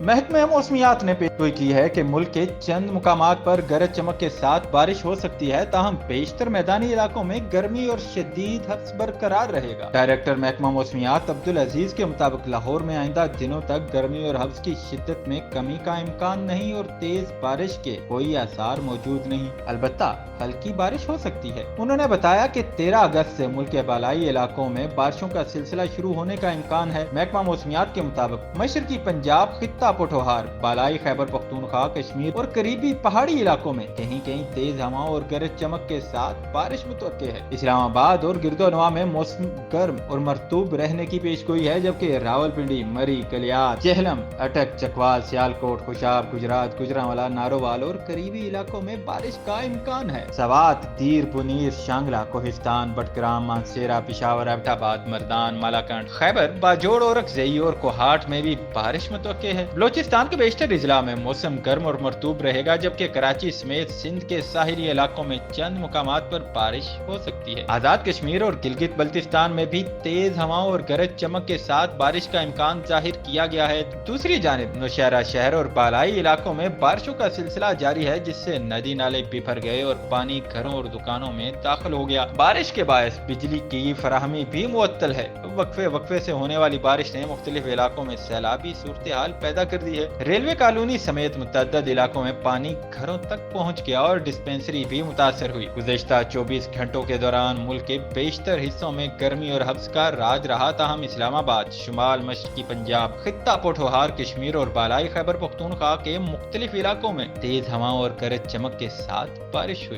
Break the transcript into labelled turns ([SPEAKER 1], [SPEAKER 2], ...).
[SPEAKER 1] محکمہ موسمیات نے پیشگوئی کی ہے کہ ملک کے چند مقامات پر گرج چمک کے ساتھ بارش ہو سکتی ہے، تاہم بیشتر میدانی علاقوں میں گرمی اور شدید حبس برقرار رہے گا۔ ڈائریکٹر محکمہ موسمیات عبدالعزیز کے مطابق لاہور میں آئندہ دنوں تک گرمی اور حبس کی شدت میں کمی کا امکان نہیں اور تیز بارش کے کوئی آثار موجود نہیں، البتہ ہلکی بارش ہو سکتی ہے۔ انہوں نے بتایا کہ 13 اگست سے ملک کے بالائی علاقوں میں بارشوں کا سلسلہ شروع ہونے کا امکان ہے۔ محکمہ موسمیات کے مطابق مشرقی پنجاب، خطہ پٹھوہار، بالائی خیبر پختونخوا، کشمیر اور قریبی پہاڑی علاقوں میں کہیں کہیں تیز ہواؤں اور گرج چمک کے ساتھ بارش متوقع ہے۔ اسلام آباد اور گرد و نواح میں موسم گرم اور مرطوب رہنے کی پیشگوئی ہے، جبکہ راولپنڈی، مری، کلیات، جہلم، اٹک، چکوال، سیالکوٹ، خوشاب، گجرات، گوجرانوالا، نارووال اور قریبی علاقوں میں بارش کا امکان ہے۔ سوات، دیر، پونیر، شانگلہ، کوہستان، بٹگرام، مانسیرا، پشاور، ایبٹ آباد، مردان، مالاکنڈ، خیبر، باجوڑ، اورکزئی اور کوہاٹ میں بھی بارش متوقع ہے۔ بلوچستان کے بیشتر اضلاع میں موسم گرم اور مرطوب رہے گا، جبکہ کراچی سمیت سندھ کے ساحلی علاقوں میں چند مقامات پر بارش ہو سکتی ہے۔ آزاد کشمیر اور گلگت بلتستان میں بھی تیز ہواؤں اور گرج چمک کے ساتھ بارش کا امکان ظاہر کیا گیا ہے۔ دوسری جانب نوشہرہ شہر اور بالائی علاقوں میں بارشوں کا سلسلہ جاری ہے، جس سے ندی نالے بفر گئے اور پانی گھروں اور دکانوں میں داخل ہو گیا۔ بارش کے باعث بجلی کی فراہمی بھی معطل ہے۔ وقفے سے ہونے والی بارش نے مختلف علاقوں میں سیلابی صورتحال پیدا کر دی ہے۔ ریلوے کالونی سمیت متعدد علاقوں میں پانی گھروں تک پہنچ گیا اور ڈسپنسری بھی متاثر ہوئی۔ گزشتہ 24 گھنٹوں کے دوران ملک کے بیشتر حصوں میں گرمی اور حبس کا راج رہا، تاہم اسلام آباد، شمال مشرقی پنجاب، خطہ پٹھوہار، کشمیر اور بالائی خیبر پختونخوا کے مختلف علاقوں میں تیز ہواؤں اور گرج چمک کے ساتھ بارش ہوئی۔